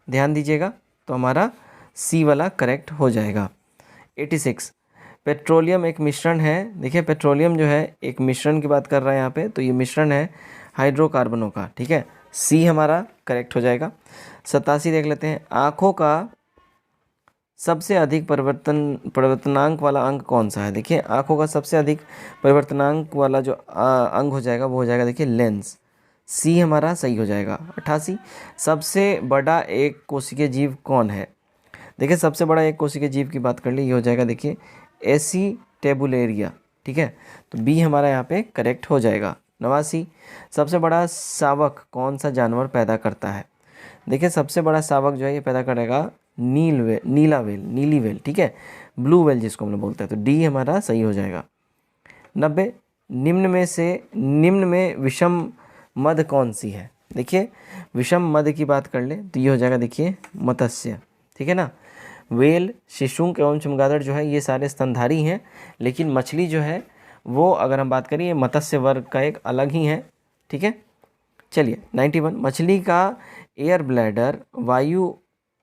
ध्यान दीजिएगा। तो हमारा सी वाला करेक्ट हो जाएगा। 86, पेट्रोलियम एक मिश्रण है। देखिए पेट्रोलियम जो है एक मिश्रण की बात कर रहा है यहाँ पे, तो ये मिश्रण है हाइड्रोकार्बनों का, ठीक है। सी हमारा करेक्ट हो जाएगा। 87 देख लेते हैं, आँखों का सबसे अधिक परिवर्तनांक वाला अंग कौन सा है? देखिए आँखों का सबसे अधिक परिवर्तनांक वाला जो अंग हो जाएगा वो हो जाएगा देखिए लेंस। सी हमारा सही हो जाएगा। 88, सबसे बड़ा एक कोशिकीय जीव कौन है? देखिए सबसे बड़ा एक कोशिकीय जीव की बात कर ली, ये हो जाएगा देखिए एसीटेबुलेरिया, ठीक है। तो बी हमारा यहाँ पे करेक्ट हो जाएगा। 89, सबसे बड़ा शावक कौन सा जानवर पैदा करता है? देखिए सबसे बड़ा शावक जो है ये पैदा करेगा नीली वेल, ठीक है, ब्लू वेल जिसको हम लोग बोलते हैं। तो डी हमारा सही हो जाएगा। 90, निम्न में विषम मद कौन सी है? देखिए विषम मद की बात कर ले तो ये हो जाएगा देखिए मत्स्य, ठीक है ना। वेल, शिशुंक एवं चमगादड़ जो है ये सारे स्तनधारी हैं, लेकिन मछली जो है वो अगर हम बात करें ये मत्स्य वर्ग का एक अलग ही है, ठीक है। चलिए 91, मछली का एयर ब्लैडर वायु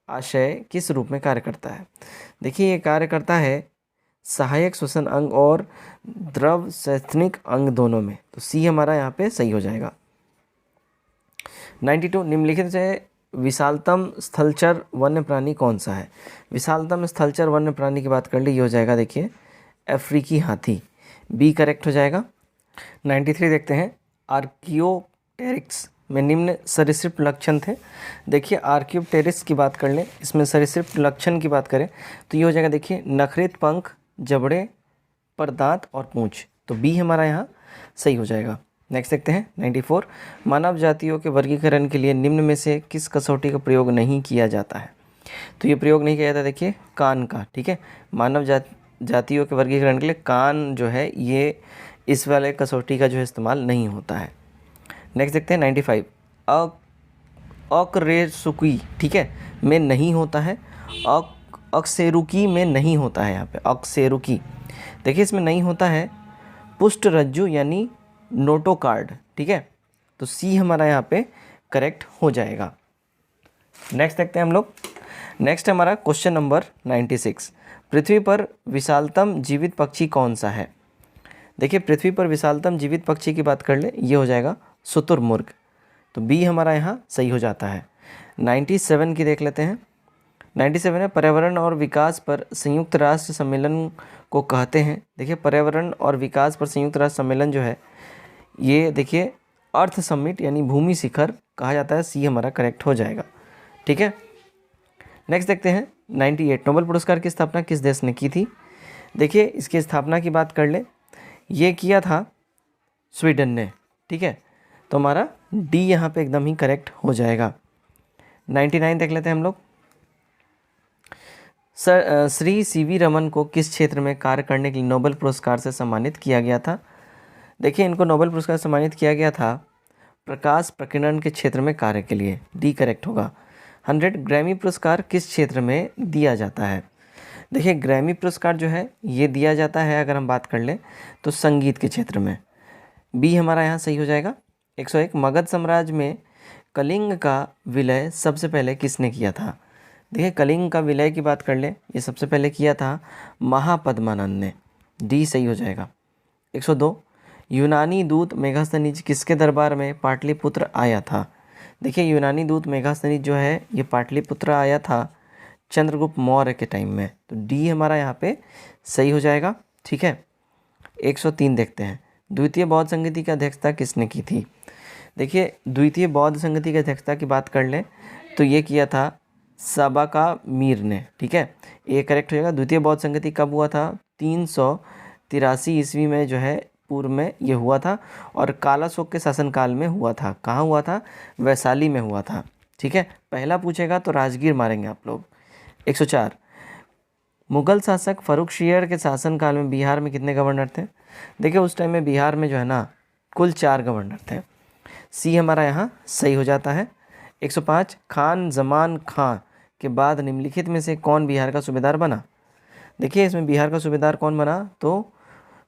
आशय किस रूप में कार्य करता है? देखिए ये कार्य करता है सहायक श्वसन अंग और द्रव सैथनिक अंग दोनों में। तो सी हमारा यहाँ पे सही हो जाएगा। 92, निम्नलिखित से विशालतम स्थलचर वन्य प्राणी कौन सा है? विशालतम स्थलचर वन्य प्राणी की बात कर ली, ये हो जाएगा देखिए अफ्रीकी हाथी। बी करेक्ट हो जाएगा। 93 देखते हैं, आर्कियोप्टेरिक्स में निम्न सरीसृप लक्षण थे। देखिए आर्कियोप्टेरिक्स की बात कर लें, इसमें सरीसृप लक्षण की बात करें तो ये हो जाएगा देखिए नखरेत पंख, जबड़े पर दांत और पूंछ। तो बी हमारा यहाँ सही हो जाएगा। नेक्स्ट देखते हैं 94, मानव जातियों के वर्गीकरण के लिए निम्न में से किस कसौटी का प्रयोग नहीं किया जाता है? तो ये प्रयोग नहीं किया जाता देखिए कान का, ठीक है। मानव जातियों के वर्गीकरण के लिए कान जो है ये इस वाले कसौटी का जो है इस्तेमाल नहीं होता है। नेक्स्ट देखते हैं 95, अकरेसुकी, ठीक है, में नहीं होता है, अक्सेरुकी में नहीं होता है। यहाँ पे अक्सेरुकी देखिए इसमें नहीं होता है पुष्ट रज्जु यानी नोटोकार्ड, ठीक है। तो सी हमारा यहाँ पे करेक्ट हो जाएगा। नेक्स्ट देखते हैं हम लोग। नेक्स्ट हमारा क्वेश्चन नंबर 96, पृथ्वी पर विशालतम जीवित पक्षी कौन सा है? देखिए पृथ्वी पर विशालतम जीवित पक्षी की बात कर ले, ये हो जाएगा शुतुरमुर्ग। तो बी हमारा यहाँ सही हो जाता है। 97 की देख लेते हैं। 97 है, पर्यावरण और विकास पर संयुक्त राष्ट्र सम्मेलन को कहते हैं। देखिए पर्यावरण और विकास पर संयुक्त राष्ट्र सम्मेलन जो है ये देखिए अर्थ समिट यानी भूमि शिखर कहा जाता है। सी हमारा करेक्ट हो जाएगा, ठीक है। नेक्स्ट देखते हैं 98, नोबेल पुरस्कार की स्थापना किस देश ने की थी? देखिए इसकी स्थापना की बात कर ले, ये किया था स्वीडन ने, ठीक है। तो हमारा डी यहाँ पे एकदम ही करेक्ट हो जाएगा। 99 देख लेते हैं हम लोग। श्री सीवी रमन को किस क्षेत्र में कार्य करने के लिए नोबेल पुरस्कार से सम्मानित किया गया था? देखिए इनको नोबेल पुरस्कार सम्मानित किया गया था प्रकाश प्रकीर्णन के क्षेत्र में कार्य के लिए। डी करेक्ट होगा। 100, ग्रैमी पुरस्कार किस क्षेत्र में दिया जाता है? देखिए ग्रैमी पुरस्कार जो है ये दिया जाता है अगर हम बात कर लें तो संगीत के क्षेत्र में। बी हमारा यहाँ सही हो जाएगा। 101 मगध साम्राज्य में कलिंग का विलय सबसे पहले किसने किया था? देखिए कलिंग का विलय की बात कर ले, ये सबसे पहले किया था महापद्मानंद ने। डी सही हो जाएगा। 102 यूनानी दूत मेगास्थनीज किसके दरबार में पाटलिपुत्र आया था? देखिए यूनानी दूत मेगास्थनीज जो है ये पाटलिपुत्र आया था चंद्रगुप्त मौर्य के टाइम में, तो डी हमारा यहाँ पे सही हो जाएगा। ठीक है। 103 देखते हैं, द्वितीय बौद्ध संगति की अध्यक्षता किसने की थी? देखिए द्वितीय बौद्ध संगति की अध्यक्षता की बात कर लें तो ये किया था सबका मीर ने। ठीक है, ये करेक्ट हो जाएगा। द्वितीय बौद्ध संगति कब हुआ था? 383 ईस्वी में जो है पूर्व में ये हुआ था और कालाशोक के शासनकाल में हुआ था। कहाँ हुआ था? वैशाली में हुआ था। ठीक है, पहला पूछेगा तो राजगीर मारेंगे आप लोग। 104 मुगल शासक फर्रुखशियर के शासनकाल में बिहार में कितने गवर्नर थे? देखिए उस टाइम में बिहार में जो है ना कुल 4 गवर्नर थे। सी हमारा यहाँ सही हो जाता है। 105 खान जमान खां के बाद निम्नलिखित में से कौन बिहार का सूबेदार बना? देखिए इसमें बिहार का सूबेदार कौन बना? तो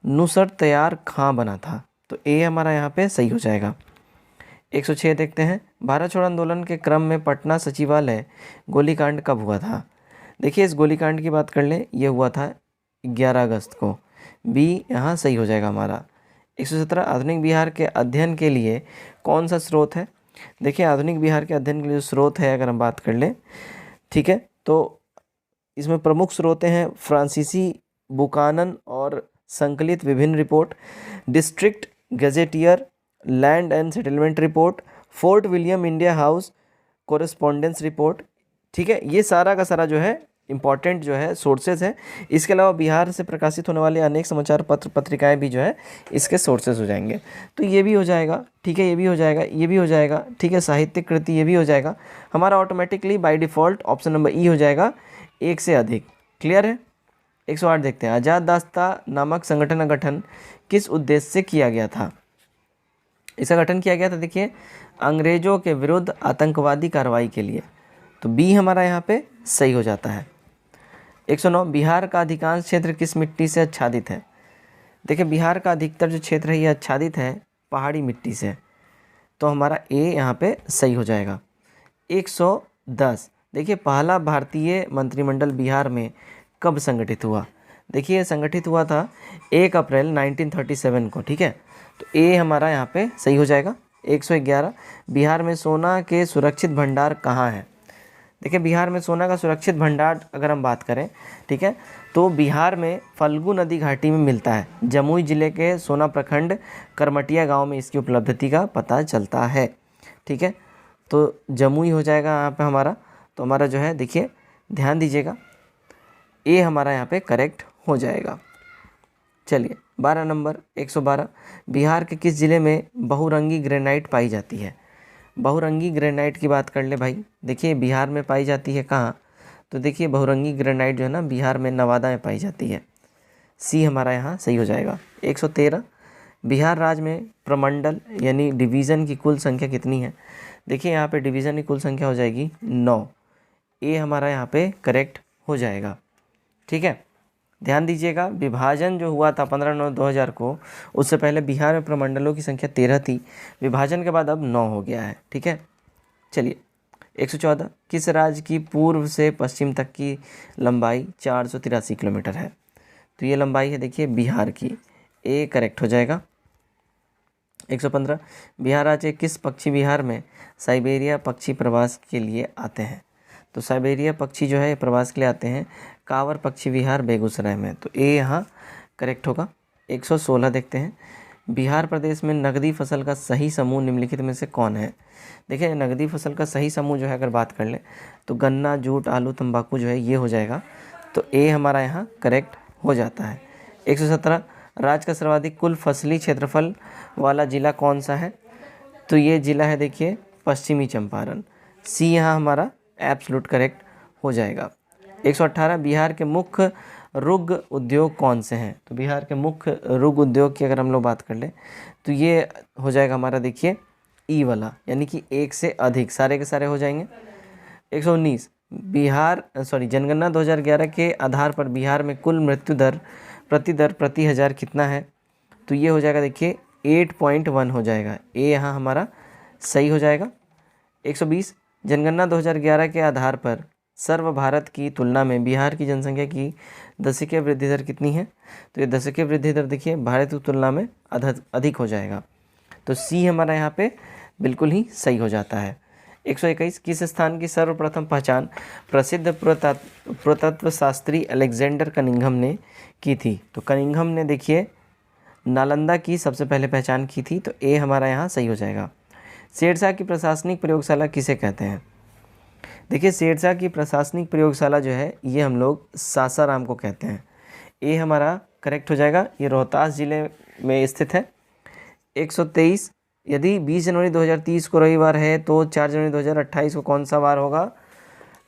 नुसरत तैयार खां बना था, तो ए हमारा यहाँ पे सही हो जाएगा। 106 देखते हैं, भारत छोड़ो आंदोलन के क्रम में पटना सचिवालय गोलीकांड कब हुआ था? देखिए इस गोलीकांड की बात कर लें, ये हुआ था 11 अगस्त को। बी यहाँ सही हो जाएगा हमारा। 117 आधुनिक बिहार के अध्ययन के लिए कौन सा स्रोत है? देखिए आधुनिक बिहार के अध्ययन के लिए जो स्रोत है अगर हम बात कर लें, ठीक है, तो इसमें प्रमुख स्रोत हैं फ्रांसीसी बुकानन और संकलित विभिन्न report, district gazetteer, land and settlement report, fort William India house correspondence report. ठीक है, ये सारा का सारा जो है इंपॉर्टेंट जो है सोर्सेज है। इसके अलावा बिहार से प्रकाशित होने वाले अनेक समाचार पत्र पत्रिकाएं भी जो है इसके सोर्सेज हो जाएंगे। तो ये भी हो जाएगा। ठीक है, ये भी हो जाएगा, ये भी हो जाएगा। ठीक है, साहित्यिक कृति ये भी हो जाएगा। हमारा automatically by default option number ई हो जाएगा, एक से अधिक। क्लियर है। 108 देखते हैं, आज़ाद दास्ता नामक संगठन का गठन किस उद्देश्य से किया गया था? इसका गठन किया गया था देखिए अंग्रेजों के विरुद्ध आतंकवादी कार्रवाई के लिए, तो बी हमारा यहाँ पे सही हो जाता है। 109 बिहार का अधिकांश क्षेत्र किस मिट्टी से आच्छादित है? देखिए बिहार का अधिकतर जो क्षेत्र है ये आच्छादित है पहाड़ी मिट्टी से, तो हमारा ए यहाँ पे सही हो जाएगा। 110 देखिए पहला भारतीय मंत्रिमंडल बिहार में कब संगठित हुआ? देखिए संगठित हुआ था 1 अप्रैल 1937 को। ठीक है, तो ए हमारा यहाँ पे सही हो जाएगा। 111 बिहार में सोना के सुरक्षित भंडार कहाँ है? देखिए बिहार में सोना का सुरक्षित भंडार अगर हम बात करें, ठीक है, तो बिहार में फल्गु नदी घाटी में मिलता है। जमुई जिले के सोना प्रखंड करमटिया गांव में इसकी उपलब्धि का पता चलता है। ठीक है, तो जमुई हो जाएगा यहाँ पे हमारा। तो हमारा जो है देखिए ध्यान दीजिएगा, ए हमारा यहाँ पे करेक्ट हो जाएगा। चलिए 12 नंबर 112 बिहार के किस ज़िले में बहुरंगी ग्रेनाइट पाई जाती है? बहुरंगी ग्रेनाइट की बात कर ले भाई, देखिए बिहार में पाई जाती है कहाँ? तो देखिए बहुरंगी ग्रेनाइट जो है ना बिहार में नवादा में पाई जाती है। सी हमारा यहाँ सही हो जाएगा। 113 बिहार राज्य में प्रमंडल यानी डिवीज़न की कुल संख्या कितनी है? देखिए यहाँ पे डिवीज़न की कुल संख्या हो जाएगी 9। ए हमारा यहाँ पे करेक्ट हो जाएगा। ठीक है, ध्यान दीजिएगा विभाजन जो हुआ था 15/9/2000 को, उससे पहले बिहार में प्रमंडलों की संख्या 13 थी। विभाजन के बाद अब 9 हो गया है। ठीक है, चलिए 114 किस राज्य की पूर्व से पश्चिम तक की लंबाई 483 किलोमीटर है? तो ये लंबाई है देखिए बिहार की। ए करेक्ट हो जाएगा। 115 बिहार राज्य किस पक्षी विहार में साइबेरिया पक्षी प्रवास के लिए आते हैं? तो साइबेरिया पक्षी जो है प्रवास के लिए आते हैं कांवर पक्षी विहार बेगूसराय में, तो ए यहाँ करेक्ट होगा। 116 देखते हैं बिहार प्रदेश में नकदी फसल का सही समूह निम्नलिखित में से कौन है? देखिए नकदी फसल का सही समूह जो है अगर बात कर ले तो गन्ना, जूट, आलू, तंबाकू जो है ये हो जाएगा, तो ए हमारा यहाँ करेक्ट हो जाता है। 117 राज्य का सर्वाधिक कुल फसली क्षेत्रफल वाला जिला कौन सा है? तो ये जिला है देखिए पश्चिमी चंपारण। सी यहाँ हमारा एब्सोल्यूट करेक्ट हो जाएगा। 118 बिहार के मुख्य रुग उद्योग कौन से हैं? तो बिहार के मुख्य रुग उद्योग की अगर हम लोग बात कर लें तो ये हो जाएगा हमारा देखिए ई वाला, यानी कि एक से अधिक, सारे के सारे हो जाएंगे। 119 जनगणना 2011 के आधार पर बिहार में कुल मृत्यु दर प्रति हज़ार कितना है? तो ये हो जाएगा देखिए 8.1 हो जाएगा। ए यहाँ हमारा सही हो जाएगा। 120 जनगणना 2011 के आधार पर सर्व भारत की तुलना में बिहार की जनसंख्या की दशकीय वृद्धि दर कितनी है? तो ये दशकीय वृद्धि दर देखिए भारत की तुलना में अधिक हो जाएगा। तो सी हमारा यहाँ पे बिल्कुल ही सही हो जाता है। 121 किस स्थान की सर्वप्रथम पहचान प्रसिद्ध पुरातत्व शास्त्री अलेक्जेंडर कनिंघम ने की थी? तो कनिंघम ने देखिए नालंदा की सबसे पहले पहचान की थी। तो ए हमारा यहाँ सही हो जाएगा। शेरशाह की प्रशासनिक प्रयोगशाला किसे कहते हैं? देखिए शेरशाह की प्रशासनिक प्रयोगशाला जो है ये हम लोग सासाराम को कहते हैं। ए हमारा करेक्ट हो जाएगा। ये रोहतास जिले में स्थित है। 123 यदि 20 जनवरी 2030 को रविवार है तो 4 जनवरी 2028 को कौन सा वार होगा?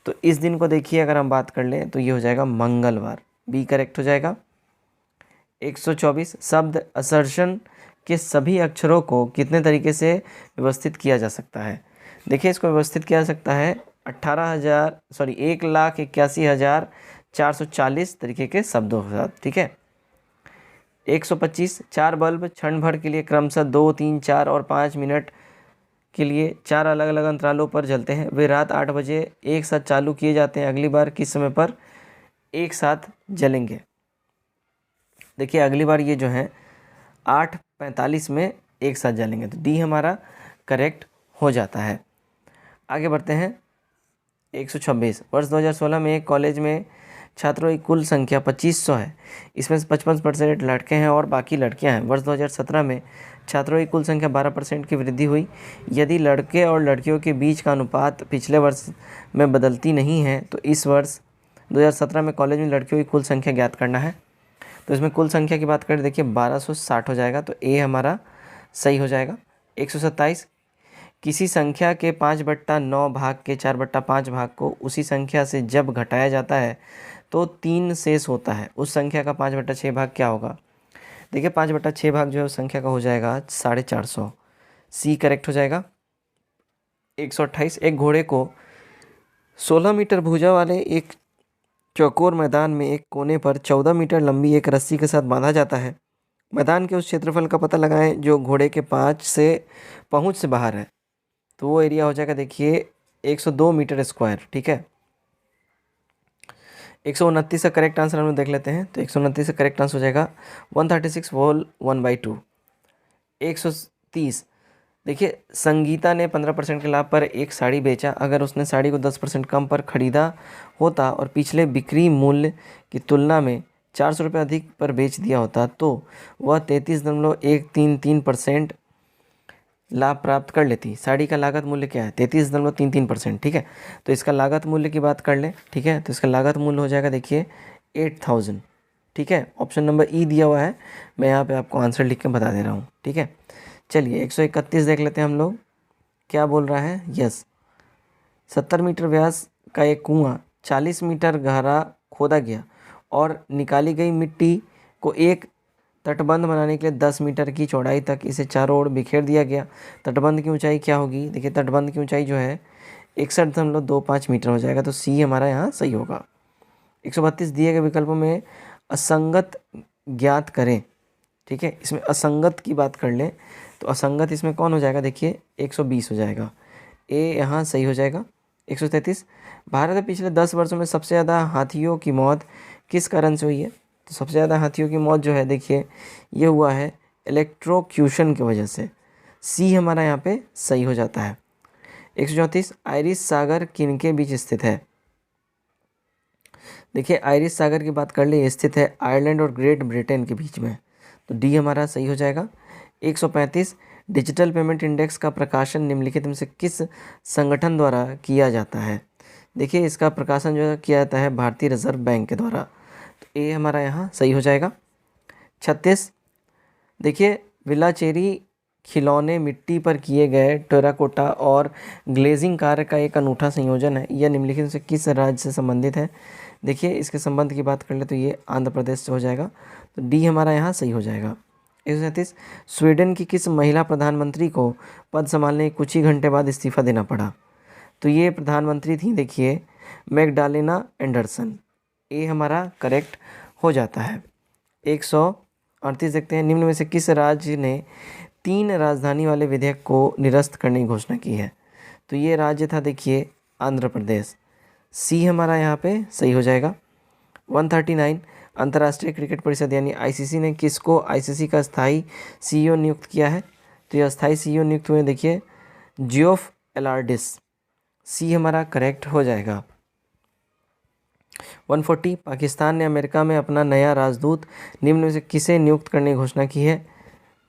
तो इस दिन को देखिए अगर हम बात कर लें तो ये हो जाएगा मंगलवार। बी करेक्ट हो जाएगा। 124 शब्द असर्शन के सभी अक्षरों को कितने तरीके से व्यवस्थित किया जा सकता है? देखिए इसको व्यवस्थित किया जा सकता है 1,81,440 तरीके के शब्दों के साथ। ठीक है। 125 चार बल्ब क्षण भर के लिए क्रमशः 2, 3, 4 और 5 मिनट के लिए 4 अलग अलग अंतरालों पर जलते हैं। वे रात 8 बजे एक साथ चालू किए जाते हैं। अगली बार किस समय पर एक साथ जलेंगे? देखिए अगली बार ये जो है 8:45 में एक साथ जलेंगे। तो डी हमारा करेक्ट हो जाता है। आगे बढ़ते हैं। 126 वर्ष 2016 में एक कॉलेज में छात्रों की कुल संख्या 2500 है। इसमें से 55% लड़के हैं और बाकी लड़कियां हैं। वर्ष 2017 में छात्रों की कुल संख्या 12% की वृद्धि हुई। यदि लड़के और लड़कियों के बीच का अनुपात पिछले वर्ष में बदलती नहीं है तो इस वर्ष 2017 में कॉलेज में लड़कियों की कुल संख्या ज्ञात करना है। तो इसमें कुल संख्या की बात करें देखिए 1260 हो जाएगा। तो ए हमारा सही हो जाएगा। 127 किसी संख्या के 5/9 भाग के 4/5 भाग को उसी संख्या से जब घटाया जाता है तो 3 शेष होता है। उस संख्या का 5/6 भाग क्या होगा? देखिए 5/6 भाग जो है उस संख्या का हो जाएगा 450। सी करेक्ट हो जाएगा। 128 एक घोड़े को 16 मीटर भुजा वाले एक चौकोर मैदान में एक कोने पर 14 मीटर लंबी एक रस्सी के साथ बांधा जाता है। मैदान के उस क्षेत्रफल का पता लगाएं जो घोड़े के पहुंच से बाहर है। तो वो एरिया हो जाएगा देखिए 102 मीटर स्क्वायर। ठीक है। 129 का करेक्ट आंसर हम लोग देख लेते हैं। तो 129 का करेक्ट आंसर हो जाएगा 136 होल 1/2। 130 देखिए संगीता ने 15% के लाभ पर एक साड़ी बेचा। अगर उसने साड़ी को 10% कम पर खरीदा होता और पिछले बिक्री मूल्य की तुलना में 400 रुपये अधिक पर बेच दिया होता तो वह 33.133% लाभ प्राप्त कर लेती। साड़ी का लागत मूल्य क्या है? 33.33%। ठीक है। तो इसका लागत मूल्य की बात कर लें। ठीक है। तो इसका लागत मूल्य हो जाएगा देखिए 8000। ठीक है। ऑप्शन नंबर ई दिया हुआ है। मैं यहाँ पे आपको आंसर लिख के बता दे रहा हूँ। ठीक है। चलिए 131 देख लेते हैं हम लोग क्या बोल रहा है। यस 70 मीटर व्यास का एक कुआं 40 मीटर गहरा खोदा गया और निकाली गई मिट्टी को एक तटबंध बनाने के लिए 10 मीटर की चौड़ाई तक इसे चारों ओर बिखेर दिया गया। तटबंध की ऊंचाई क्या होगी? देखिए तटबंध की ऊंचाई जो है 61.25 मीटर हो जाएगा। तो सी हमारा यहाँ सही होगा। 132 दिए गए विकल्पों में असंगत ज्ञात करें। ठीक है। इसमें असंगत की बात कर लें तो असंगत इसमें कौन हो जाएगा? देखिए 120 हो जाएगा। ए यहाँ सही हो जाएगा। 133 भारत में पिछले 10 वर्षों में सबसे ज़्यादा हाथियों की मौत किस कारण से हुई है? तो सबसे ज़्यादा हाथियों की मौत जो है देखिए ये हुआ है इलेक्ट्रोक्यूशन की वजह से। सी हमारा यहाँ पे सही हो जाता है। 134 आयरिश सागर किनके बीच स्थित है? देखिए आयरिश सागर की बात कर ले, ये स्थित है आयरलैंड और ग्रेट ब्रिटेन के बीच में। तो डी हमारा सही हो जाएगा। 135 डिजिटल पेमेंट इंडेक्स का प्रकाशन निम्नलिखित में से किस संगठन द्वारा किया जाता है? देखिए इसका प्रकाशन जो है किया जाता है भारतीय रिजर्व बैंक के द्वारा। तो ए हमारा यहाँ सही हो जाएगा। 36 देखिए विलाचेरी खिलौने मिट्टी पर किए गए टेराकोटा और ग्लेजिंग कार्य का एक अनूठा संयोजन है। यह निम्नलिखित में से किस राज्य से संबंधित है? देखिए इसके संबंध की बात कर ले तो ये आंध्र प्रदेश से हो जाएगा। तो डी हमारा यहाँ सही हो जाएगा। 137 स्वीडन की किस महिला प्रधानमंत्री को पद संभालने के कुछ ही घंटे बाद इस्तीफा देना पड़ा? तो ये प्रधानमंत्री थी देखिए मैगडालेना एंडरसन। ए हमारा करेक्ट हो जाता है। 138 देखते हैं, निम्न में से किस राज्य ने 3 राजधानी वाले विधेयक को निरस्त करने की घोषणा की है? तो ये राज्य था देखिए आंध्र प्रदेश। सी हमारा यहाँ पे सही हो जाएगा। 139 अंतर्राष्ट्रीय क्रिकेट परिषद यानी आईसीसी ने किसको आईसीसी का स्थायी सीईओ नियुक्त किया है? तो यह स्थायी सीईओ नियुक्त हुए देखिए जियोफ एलार्डिस। सी हमारा करेक्ट हो जाएगा। 140 पाकिस्तान ने अमेरिका में अपना नया राजदूत निम्न में से किसे नियुक्त करने की घोषणा की है?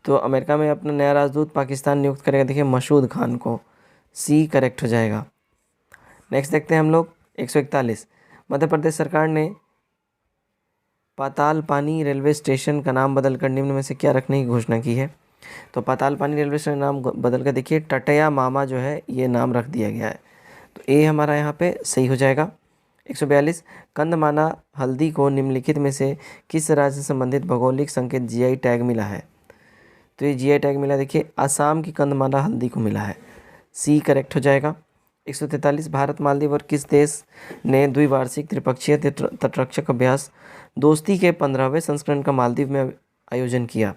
तो अमेरिका में अपना नया राजदूत पाकिस्तान नियुक्त करेगा देखिए मसूद खान को। सी करेक्ट हो जाएगा। नेक्स्ट देखते हैं हम लोग 141 मध्य प्रदेश सरकार ने पाताल पानी रेलवे स्टेशन का नाम बदलकर निम्न में से क्या रखने की घोषणा की है? तो पाताल पानी रेलवे स्टेशन नाम बदल कर देखिए टटया मामा जो है ये नाम रख दिया गया है। तो ए हमारा यहाँ पे सही हो जाएगा। 142 कंदमाना हल्दी को निम्नलिखित में से किस राज्य से संबंधित भौगोलिक संकेत जीआई टैग मिला है? तो ये जीआई टैग मिला देखिए आसाम की कंदमाना हल्दी को मिला है। सी करेक्ट हो जाएगा। 143 भारत मालदीव और किस देश ने द्विवार्षिक त्रिपक्षीय तटरक्षक अभ्यास दोस्ती के 15वें संस्करण का मालदीव में आयोजन किया?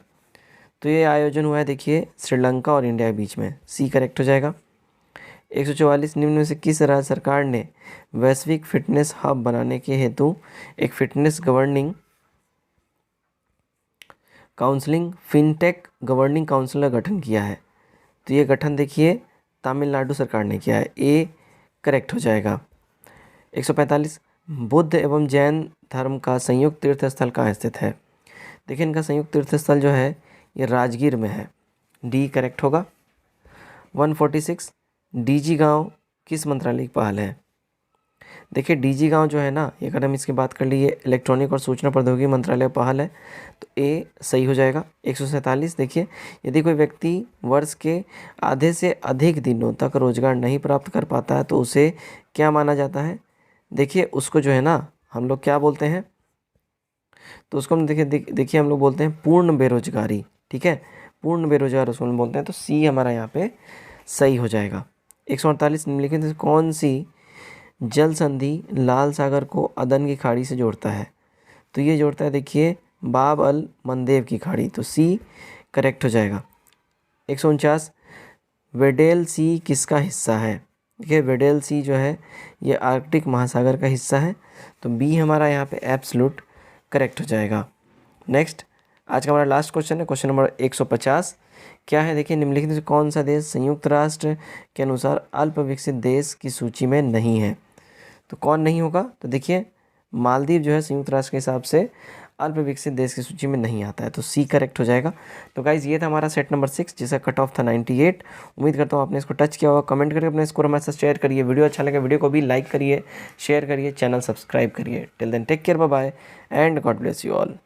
तो ये आयोजन हुआ है देखिए श्रीलंका और इंडिया के बीच में। सी करेक्ट हो जाएगा। 144 निम्न में से किस राज्य सरकार ने वैश्विक फिटनेस हब बनाने के हेतु एक fitness governing counselling fintech governing council का गठन किया है? तो ये गठन देखिए तमिलनाडु सरकार ने किया है। ए करेक्ट हो जाएगा। 145 बुद्ध एवं जैन धर्म का संयुक्त तीर्थ स्थल कहाँ स्थित है? देखिए इनका संयुक्त तीर्थ स्थल जो है ये राजगीर में है। डी करेक्ट होगा। 146 डीजी गांव किस मंत्रालय की पहल है? देखिए डीजी गांव जो है ना, ये अगर हम इसकी बात कर लिए इलेक्ट्रॉनिक और सूचना प्रौद्योगिकी मंत्रालय का पहल है, तो ए सही हो जाएगा। 147 देखिए यदि कोई व्यक्ति वर्ष के आधे से अधिक दिनों तक रोजगार नहीं प्राप्त कर पाता है तो उसे क्या माना जाता है? देखिए उसको जो है ना हम लोग क्या बोलते हैं, तो उसको हम देखिए हम लोग बोलते हैं पूर्ण बेरोजगारी। ठीक है, पूर्ण बेरोजगार उसको हम बोलते हैं। तो सी हमारा यहाँ पे सही हो जाएगा। 148 निम्नलिखित में से कौन सी जल संधि लाल सागर को अदन की खाड़ी से जोड़ता है? तो ये जोड़ता है देखिए बाब अल मंदेब की खाड़ी। तो सी करेक्ट हो जाएगा। 149 वेडेल सी किसका हिस्सा है? देखिए वेडेल सी जो है ये आर्कटिक महासागर का हिस्सा है। तो बी हमारा यहाँ पे एब्सोल्यूट करेक्ट हो जाएगा। नेक्स्ट आज का हमारा लास्ट क्वेश्चन है, क्वेश्चन नंबर 150 क्या है? देखिए निम्नलिखित में से कौन सा देश संयुक्त राष्ट्र के अनुसार अल्प विकसित देश की सूची में नहीं है? तो कौन नहीं होगा? तो देखिए मालदीव जो है संयुक्त राष्ट्र के हिसाब से अल्प विकसित देश की सूची में नहीं आता है। तो सी करेक्ट हो जाएगा। तो गाइज ये था हमारा सेट नंबर 6 जिसका कट ऑफ था 98। उम्मीद करता हूँ आपने इसको टच किया होगा। कमेंट करके अपने स्कोर हमारे साथ शेयर करिए। वीडियो अच्छा लगे वीडियो को भी लाइक करिए, शेयर करिए, चैनल सब्सक्राइब करिए। Till then take care, bye bye and God bless you all.